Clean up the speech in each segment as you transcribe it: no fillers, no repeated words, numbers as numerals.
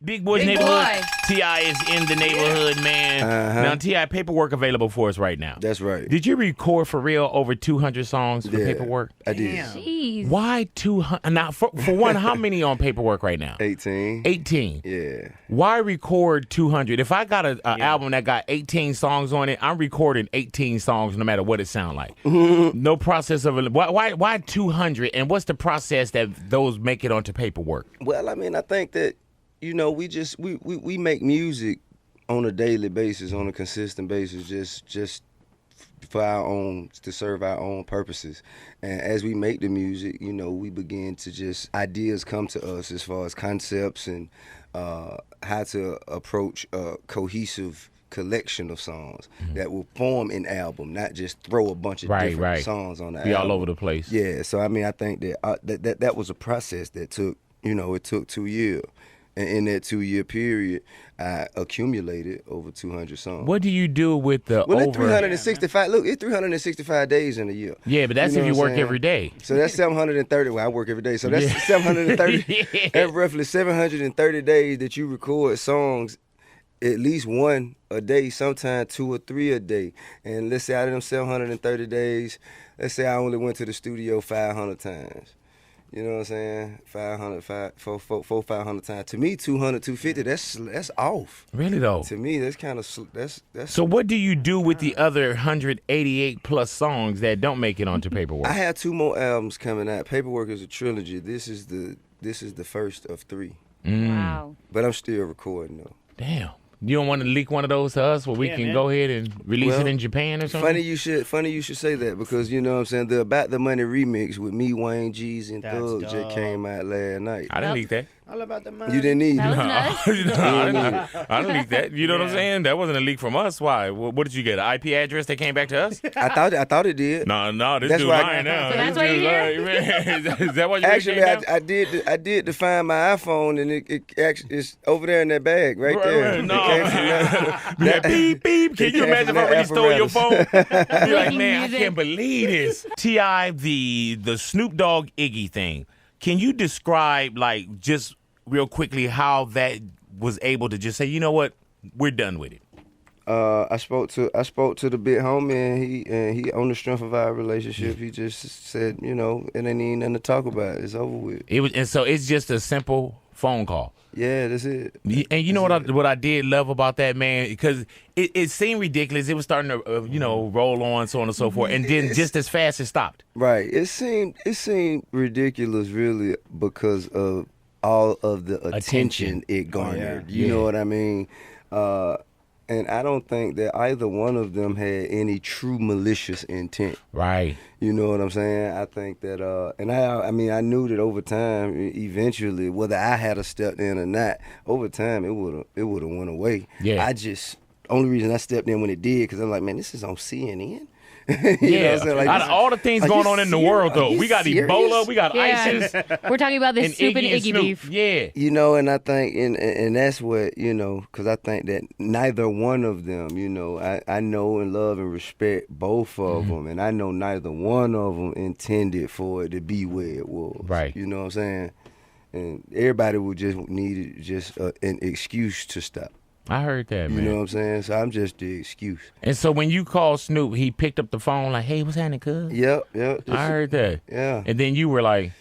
Big Boy's Big neighborhood. Boy. T.I. is in the neighborhood, man. Now, T.I., paperwork available for us right now. That's right. Did you record for real over 200 songs for paperwork? I did. Jeez. Why 200? Now, for one, how many on paperwork right now? 18. 18. Yeah. Why record 200? If I got an album that got 18 songs on it, I'm recording 18 songs no matter what it sound like. No process of it. Why 200? And what's the process that those make it onto paperwork? Well, I mean, I think that, you know, we make music on a daily basis, on a consistent basis, just for our own, to serve our own purposes. And as we make the music, you know, we begin to just, ideas come to us as far as concepts and how to approach a cohesive collection of songs that will form an album, not just throw a bunch of different songs on the album. Be all over the place. Yeah, so I mean, I think that that was a process that took, you know, it took 2 years. And in that 2-year period, I accumulated over 200 songs. What do you do with the Well, it's 365. Look, it's 365 days in a year. Yeah, but that's You know if you what I'm work saying? every day. So that's 730. Well, I work every day. So that's 730. That's roughly 730 days that you record songs, at least one a day, sometimes 2 or 3 a day. And let's say out of them 730 days, let's say I only went to the studio 500 times. You know what I'm saying? 500 times. To me, 200, 250, that's off. Really though? To me, that's kind of that's. So what do you do with the other 188 plus songs that don't make it onto paperwork? I have 2 more albums coming out. Paperwork is a trilogy. This is the first of 3. Wow. But I'm still recording though. Damn. You don't want to leak one of those to us where we can go ahead and release it in Japan or something? Funny you should say that, because you know what I'm saying, the About the Money remix with me, Wayne, G's, and Thug just came out last night. I didn't leak that. All about the money. You didn't need That it. was nice. I didn't leak that. You know what I'm saying? That wasn't a leak from us. Why? What did you get? An IP address that came back to us? I thought it did. No, this That's dude's why lying now. So that's This why dude's you're lying. Is that why you Actually, reached I did to find my iPhone, and it actually it's over there in that bag right there. No. It came from that- Beep, beep. Can It you came imagine from if I that really stole your phone? apparatus. You're like, Making man, I music. can't believe this. T.I., the Snoop Dogg Iggy thing. Can you describe, like, just real quickly how that was able to just say, you know what, we're done with it? I spoke to the big homie, and he on the strength of our relationship, he just said, you know, it ain't even nothing to talk about. It's over with. And so it's just a simple phone call. Yeah, that's it. And you know what I did love about that, man, because it seemed ridiculous. It was starting to roll on, so on and so forth, and then just as fast it stopped. Right. It seemed ridiculous, really, because of all of the attention it garnered. You know what I mean? And I don't think that either one of them had any true malicious intent. Right. You know what I'm saying? I think that, and I mean, I knew that over time, eventually, whether I had a stepped in or not, over time, it would have went away. Yeah. Only reason I stepped in when it did, because I'm like, man, this is on CNN. You know Yeah. what I'm saying? Like, Out of all the things going on in the world, though, we got serious? Ebola, we got Yeah. ISIS, We're talking about this and Snoop and Iggy and Iggy Snoop. beef. Yeah. You know, and I think, and that's what, you know, because I think that neither one of them, you know, I know and love and respect both of them, and I know neither one of them intended for it to be where it was. Right. You know what I'm saying? And everybody would just need just an excuse to stop. I heard that, You man. know what I'm saying? So I'm just the excuse. And so when you called Snoop, he picked up the phone like, hey, what's happening, cuz? Yep. I heard that. Yeah. And then you were like,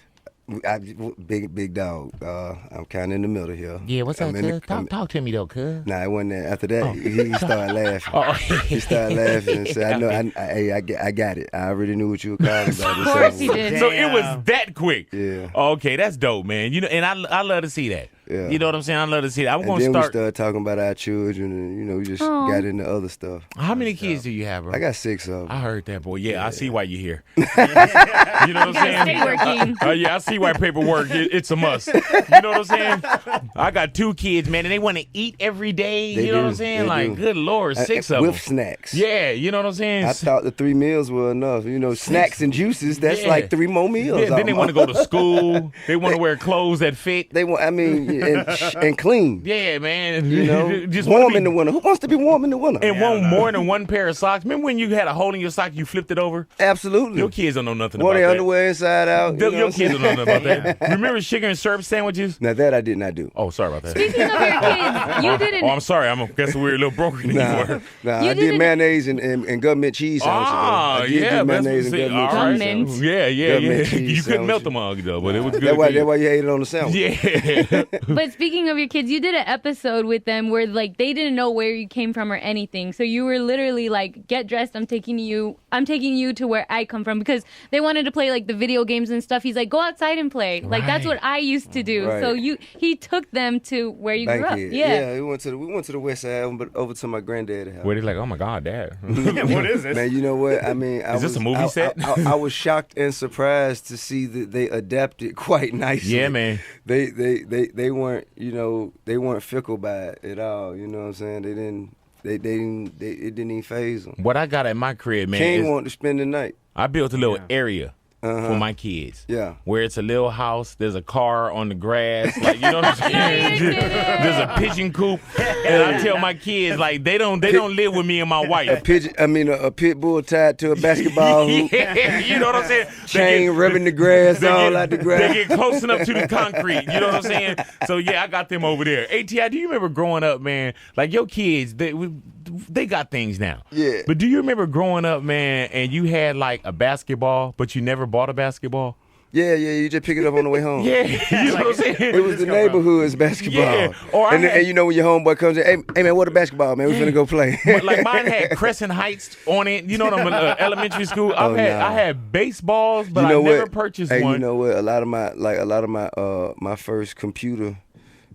Big dog. I'm kind of in the middle here. yeah, what's up, I'm in the- cuz? Talk to me, though, cuz. Nah, it wasn't that. After that, he started laughing. Oh. He started laughing and said, I got it. I already knew what you were calling about. Of course he did. So it was that quick. Yeah. Okay, that's dope, man. You know, and I love to see that. Yeah. You know what I'm saying? I love to see that. I'm And going then to we start. started talking about our children, and you know, we just Aw. got into other stuff. How many kids do you have, bro? I got 6 of them. I heard that, boy. Yeah, I see why you're here. You know what I'm saying? Stay working. Yeah, I see why paperwork, it's a must. You know what I'm saying? I got 2 kids, man, and they want to eat every day. They You know what do. I'm saying? They Like, do. good Lord, 6 of with them. snacks. Yeah, you know what I'm saying? I thought the 3 meals were enough. You know, snacks and juices. That's Yeah. like 3 more meals. Yeah, then they want to go to school. They want to wear clothes that fit. They want. I mean, and clean. Yeah, man. You know, just warm in the winter. Who wants to be warm in the winter? And want more than one pair of socks. Remember when you had a hole in your sock, you flipped it over? Absolutely. Your kids don't know nothing Wore about their that. underwear inside out. Your kids don't know nothing about that. Remember sugar and syrup sandwiches? Now that I did not do. Oh, sorry about that. Speaking of your kids, you didn't. Oh, I'm sorry. I guess we're a little broken anymore. I did didn't- mayonnaise and government cheese sandwiches. Ah, I did yeah, do that's mayonnaise and what government all right. cheese Government. sandwiches. Yeah. Government cheese You couldn't melt sandwiches. the mug though, but it was good. That's why you ate it on the sandwich. Yeah. But speaking of your kids, you did an episode with them where like they didn't know where you came from or anything. So you were literally like, get dressed, I'm taking you to where I come from, because they wanted to play like the video games and stuff. He's like, go outside and play. Like that's Right. what I used to do. Right. So he took them to where you grew up. Bankhead. Yeah. we went to the west side, but over to my granddad's house. Where they like, oh my God, Dad. What is this? Man, you know what? I mean, Is this a movie set? I was shocked and surprised to see that they adapted quite nicely. Yeah, man. They weren't, they weren't fickle by it at all. You know what I'm saying? It didn't even faze them. What I got at my crib, man, King is wanted to spend the night. I built a little area for my kids. Yeah. Where it's a little house, there's a car on the grass, like, you know what I'm saying? There's a pigeon coop, and I tell my kids like they don't live with me and my wife. A pit bull tied to a basketball hoop. Yeah, you know what I'm saying? Chain rubbing the grass all out the They grass. get close enough to the concrete. You know what I'm saying? So yeah, I got them over there. ATI, do you remember growing up, man? Like your kids, they got things now. Yeah. But do you remember growing up, man, and you had like a basketball, but you never bought a basketball? Yeah, you just pick it up on the way home. Yeah, you know what I'm saying? It was the neighborhood's basketball. Yeah, or I and had- you know when your homeboy comes in, hey man, what a basketball, man? We finna go play. But like mine had Crescent Heights on it. You know what I'm elementary school. I had baseballs, but You know I never what? purchased Hey, one. you know what? A lot of my my first computer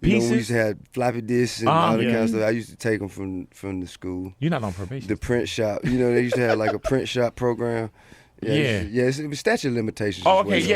Pieces? we used to have floppy disks and all that yeah. kind of stuff. I used to take them from the school. You're not on probation. The print shop. You know, they used to have like a print shop program. Yeah. It was statute of limitations. Oh, okay, His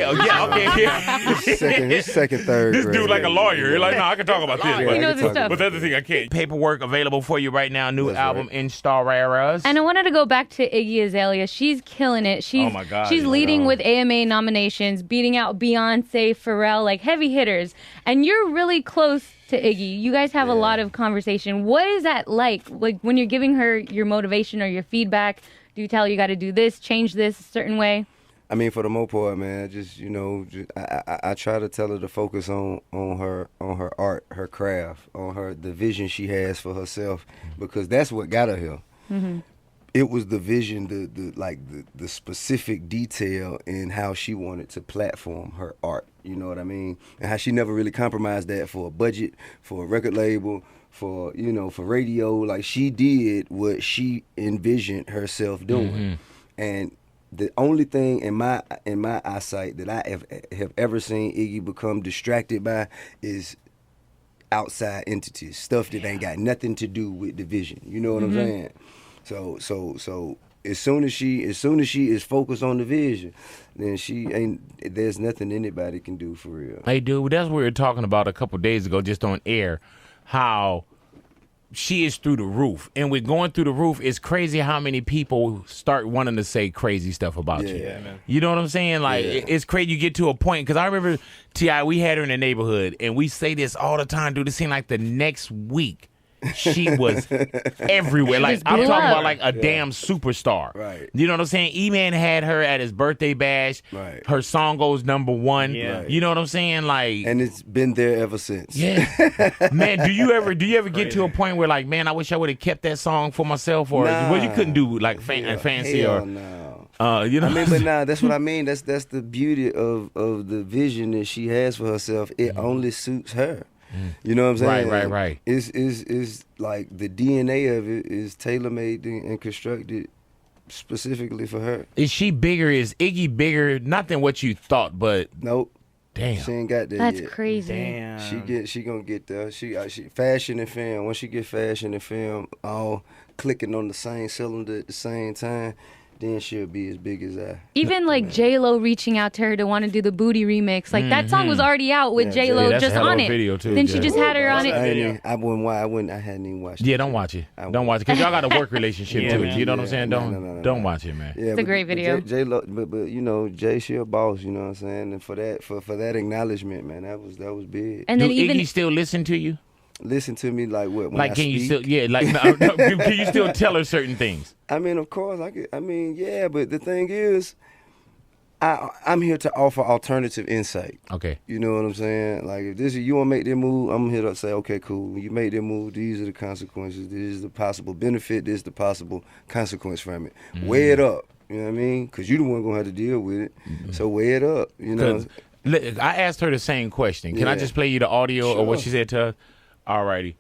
second, third This grade. dude like a lawyer. You're like, no, I can talk about this. He But, knows his stuff. but the other thing I can't. Paperwork available for you right now. New That's album right. in Stars. And I wanted to go back to Iggy Azalea. She's killing it. She's, Oh, my God, She's you leading know. with AMA nominations, beating out Beyonce, Pharrell, like heavy hitters. And you're really close to Iggy. You guys have a lot of conversation. What is that like? Like when you're giving her your motivation or your feedback, do you tell her you got to do this, change this a certain way? I mean, for the most part, man, I try to tell her to focus on her art, her craft, on the vision she has for herself, because that's what got her here. Mm-hmm. It was the vision, the specific detail in how she wanted to platform her art. You know what I mean? And how she never really compromised that for a budget, for a record label, for radio. Like she did what she envisioned herself doing, and the only thing in my eyesight that I have ever seen Iggy become distracted by is outside entities, stuff that ain't got nothing to do with the vision. You know what I'm saying? So as soon as she is focused on the vision, then there's nothing anybody can do for real. Hey, dude, that's what we were talking about a couple days ago, just on air, how she is through the roof. And with going through the roof, it's crazy how many people start wanting to say crazy stuff about you. Yeah, man. You know what I'm saying? Like, it's crazy you get to a point. Because I remember, T.I., we had her in the neighborhood, and we say this all the time, dude. It seemed like the next week, she was everywhere. Like, just I'm blew talking up. about like a damn superstar. Right. You know what I'm saying? E-Man had her at his birthday bash. Right. Her song goes #1. Yeah. Right. You know what I'm saying? Like, And it's been there ever since. yeah, man. Do you ever get to a point where like, man, I wish I would have kept that song for myself, or Nah. well, you couldn't do like fancy Hell or no. you know? I mean, but nah, that's what I mean. That's the beauty of the vision that she has for herself. It only suits her. You know what I'm saying? Right. Is like the DNA of it is tailor made and constructed specifically for her. Is she bigger? Is Iggy bigger? Not than what you thought, but Nope, damn. she ain't got that That's yet. crazy. Damn. She gonna get there. She fashion and film. Once she get fashion and film all clicking on the same cylinder at the same time, then she'll be as big as I. Even like J-Lo reaching out to her to want to do the Booty remix. Like that song was already out with J-Lo that's a just hell of on a it. video, too, Then she Jay. just had her on it. I hadn't even watched it. Yeah, don't watch it. Don't watch it. Because y'all got a work relationship, too. man. You know what I'm saying? No. Don't watch it, man. Yeah, It's a great video. J-Lo, but you know, Jay, she a boss, you know what I'm saying? And for that acknowledgement, man, that was big. And Do then even Iggy still listen to you? Listen to me like what? When Like, I can you speak? still, yeah, like, no, can you still tell her certain things? I mean, of course, yeah, but the thing is, I'm here to offer alternative insight. Okay. You know what I'm saying? Like, if this is you want to make that move, I'm here to say, okay, cool. When you make that move, these are the consequences. This is the possible benefit. This is the possible consequence from it. Weigh it up. You know what I mean? Because you the one gonna have to deal with it. So weigh it up. You know. 'Cause I asked her the same question. Can I Yeah. just play you the audio of what Sure. she said to her? Alrighty.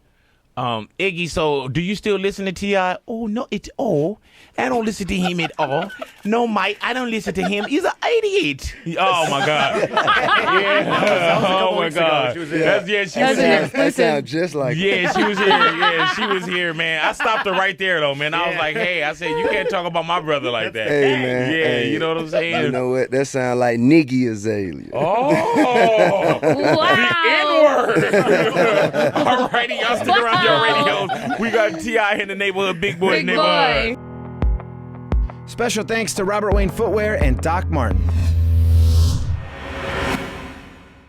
Iggy, so do you still listen to T.I.? Oh, no, I don't listen to him at all. No, Mike, I don't listen to him. He's an idiot. Oh, my God. Yeah. Oh, my God. She was She That's was an here. exclusive. That sounds just like Yeah, she was here. Yeah, she was here, man. I stopped her right there, though, man. I was like, hey, I said, you can't talk about my brother like that. Hey, man. Yeah, Hey, you know what I'm saying? You know what? That sounds like Iggy Azalea. Oh, wow. the N-word. All righty, y'all stick around your radios. We got T.I. in the neighborhood, Big Boy in the Big neighborhood. boy. Special thanks to Robert Wayne Footwear and Doc Martin.